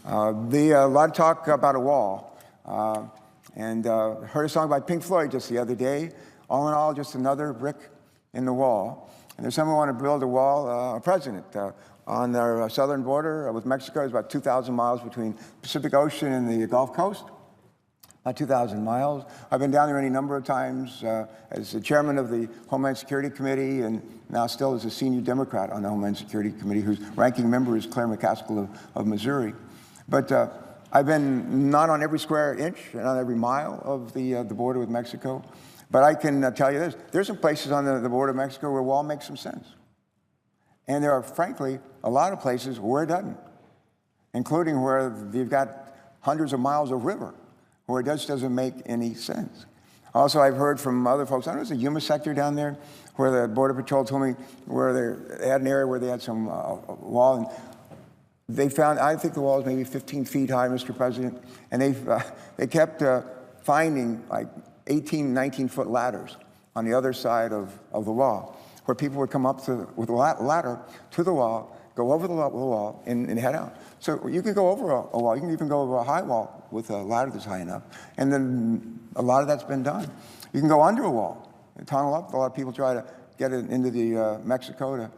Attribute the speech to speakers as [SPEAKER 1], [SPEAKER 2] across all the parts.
[SPEAKER 1] A lot of talk about a wall. Heard a song by Pink Floyd just the other day. All in all, just another brick in the wall. And there's someone who want to build a wall, a president, on our southern border with Mexico. It's about 2,000 miles between Pacific Ocean and the Gulf Coast. About 2,000 miles. I've been down there any number of times as the chairman of the Homeland Security Committee, and now still as a senior Democrat on the Homeland Security Committee, whose ranking member is Claire McCaskill of Missouri. But I've been not on every square inch and on every mile of the border with Mexico. But I can tell you this, there's some places on the border of Mexico where a wall makes some sense. And there are, frankly, a lot of places where it doesn't, including where you've got hundreds of miles of river, where it just doesn't make any sense. Also, I've heard from other folks, I don't know, there's a Yuma sector down there where the Border Patrol told me where they had an area where they had some wall, and they found, I think the wall is maybe 15 feet high, Mr. President, and they kept finding like 18, 19-foot ladders on the other side of the wall, where people would come up with a ladder to the wall, go over the wall, and head out. So you can go over a wall. You can even go over a high wall with a ladder that's high enough. And then a lot of that's been done. You can go under a wall and tunnel up. A lot of people try to get it into the Mexico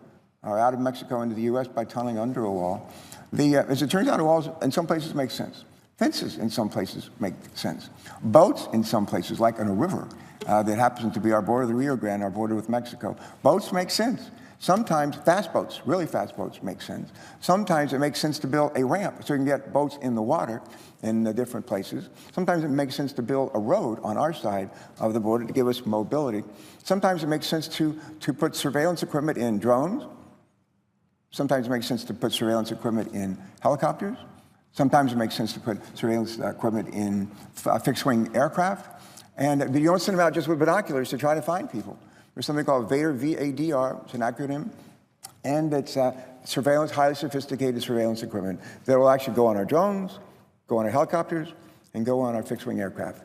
[SPEAKER 1] or out of Mexico into the U.S. by tunneling under a wall. As it turns out, walls in some places make sense. Fences in some places make sense. Boats in some places, like on a river that happens to be our border, the Rio Grande, our border with Mexico. Boats make sense. Sometimes fast boats, really fast boats, make sense. Sometimes it makes sense to build a ramp so you can get boats in the water in the different places. Sometimes it makes sense to build a road on our side of the border to give us mobility. Sometimes it makes sense to put surveillance equipment in drones. Sometimes it makes sense to put surveillance equipment in helicopters. Sometimes it makes sense to put surveillance equipment in fixed-wing aircraft. And you don't send them out just with binoculars to try to find people. There's something called VADR, V-A-D-R, it's an acronym, and it's surveillance, highly sophisticated surveillance equipment that will actually go on our drones, go on our helicopters, and go on our fixed-wing aircraft.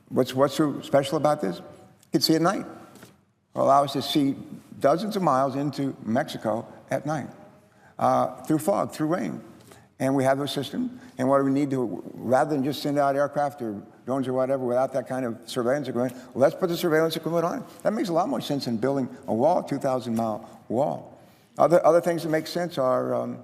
[SPEAKER 1] What's so special about this? You can see at night. It'll allow us to see dozens of miles into Mexico at night, through fog, through rain. And we have those systems, and what do we need to, rather than just send out aircraft or drones or whatever without that kind of surveillance equipment, let's put the surveillance equipment on it. That makes a lot more sense than building a wall, a 2,000-mile wall. Other things that make sense are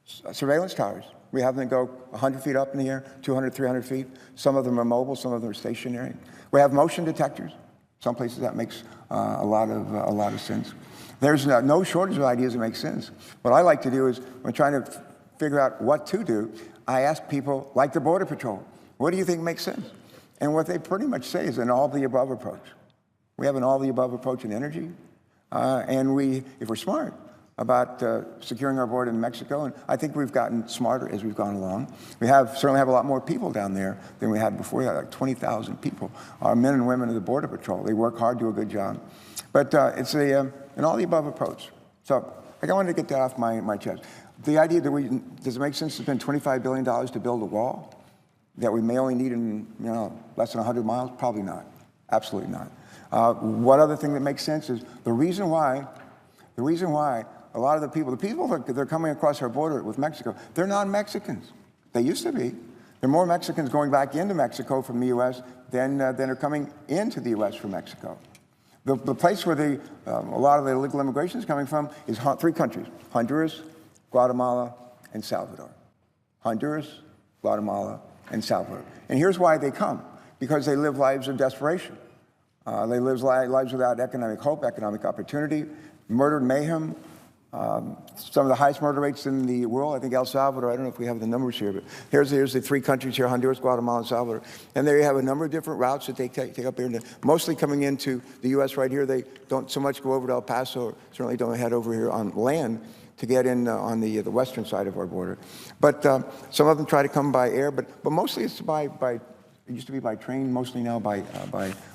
[SPEAKER 1] surveillance towers. We have them go 100 feet up in the air, 200, 300 feet. Some of them are mobile, some of them are stationary. We have motion detectors. Some places that makes a lot of sense. There's no shortage of ideas that make sense. What I like to do is, when trying to figure out what to do, I ask people like the Border Patrol, what do you think makes sense? And what they pretty much say is an all-of-the-above approach. We have an all-of-the-above approach in energy, and if we're smart about securing our border in Mexico, and I think we've gotten smarter as we've gone along. We certainly have a lot more people down there than we had before. We had like 20,000 people, our men and women of the Border Patrol. They work hard, do a good job. But it's an all-the-above approach. So I wanted to get that off my chest. The idea that does it make sense to spend $25 billion to build a wall that we may only need in less than 100 miles? Probably not. Absolutely not. What other thing that makes sense is the reason why a lot of the people that are coming across our border with Mexico, they're not-Mexicans. They used to be. There are more Mexicans going back into Mexico from the U.S. than are coming into the U.S. from Mexico. The place where a lot of the illegal immigration is coming from is three countries: Honduras, Guatemala, and Salvador. Honduras, Guatemala, and Salvador. And here's why they come: because they live lives of desperation. They live lives without economic hope, economic opportunity, murder and mayhem. Some of the highest murder rates in the world. I think El Salvador, I don't know if we have the numbers here, but here's the three countries here: Honduras, Guatemala, and Salvador. And there you have a number of different routes that they take up here, mostly coming into the U.S. right here. They don't so much go over to El Paso, or certainly don't head over here on land to get in on the western side of our border. But some of them try to come by air, but mostly it's it used to be by train, mostly now by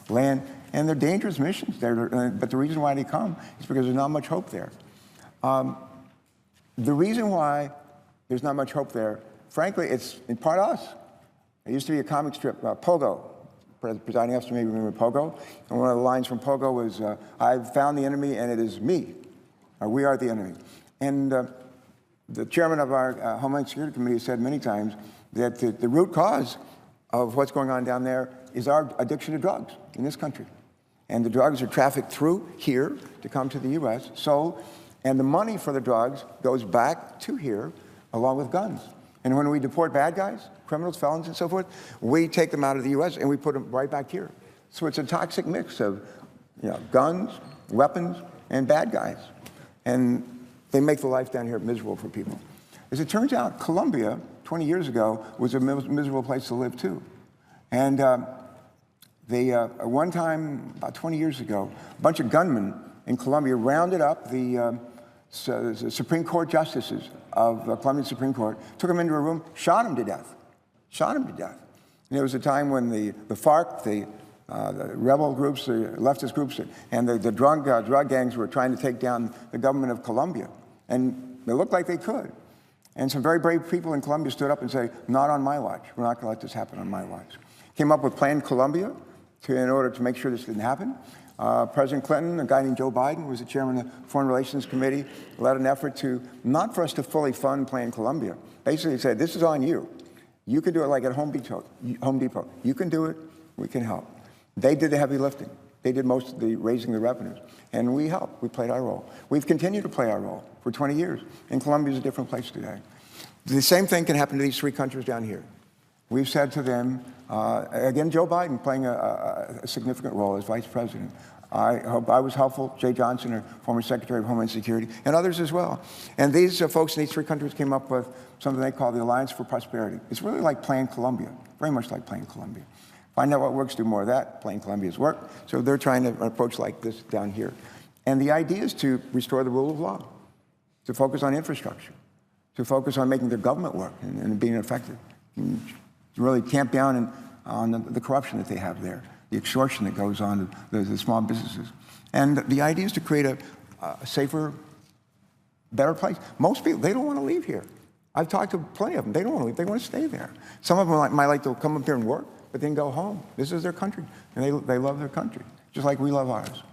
[SPEAKER 1] land. And they're dangerous missions. But the reason why they come is because there's not much hope there. The reason why there's not much hope there, frankly, it's in part us. There used to be a comic strip, Pogo. Presiding officer may remember Pogo. And one of the lines from Pogo was, I've found the enemy and it is me. Or we are the enemy. And The chairman of our Homeland Security Committee has said many times that the root cause of what's going on down there is our addiction to drugs in this country. And the drugs are trafficked through here to come to the U.S., sold, and the money for the drugs goes back to here along with guns. And when we deport bad guys, criminals, felons, and so forth, we take them out of the U.S. and we put them right back here. So it's a toxic mix of guns, weapons, and bad guys. And they make the life down here miserable for people. As it turns out, Colombia, 20 years ago, was a miserable place to live, too. And one time, about 20 years ago, a bunch of gunmen in Colombia rounded up the Supreme Court justices of the Colombian Supreme Court, took them into a room, shot them to death. Shot them to death. And there was a time when the FARC, the rebel groups, the leftist groups, and the drug gangs were trying to take down the government of Colombia. And it looked like they could. And some very brave people in Colombia stood up and said, not on my watch. We're not going to let this happen on my watch. Came up with Plan Colombia in order to make sure this didn't happen. President Clinton, a guy named Joe Biden, was the chairman of the Foreign Relations Committee, led an effort to, not for us to fully fund Plan Colombia. Basically said, this is on you. You can do it like at Home Depot. You can do it, we can help. They did the heavy lifting. They did most of the raising the revenues. And we helped, we played our role. We've continued to play our role for 20 years. And Colombia is a different place today. The same thing can happen to these three countries down here. We've said to them, again, Joe Biden playing a significant role as vice president. I hope I was helpful, Jay Johnson, our former Secretary of Homeland Security, and others as well. And these folks in these three countries came up with something they call the Alliance for Prosperity. It's really like Plan Colombia, very much like Plan Colombia. Find out what works, do more of that. Plan Colombia's work. So they're trying to approach like this down here. And the idea is to restore the rule of law, to focus on infrastructure, to focus on making their government work and being effective, and to really tamp down on the corruption that they have there, the extortion that goes on to the small businesses. And the idea is to create a safer, better place. Most people, they don't want to leave here. I've talked to plenty of them. They don't want to leave. They want to stay there. Some of them might like to come up here and work, but then go home. This is their country, and they love their country, just like we love ours.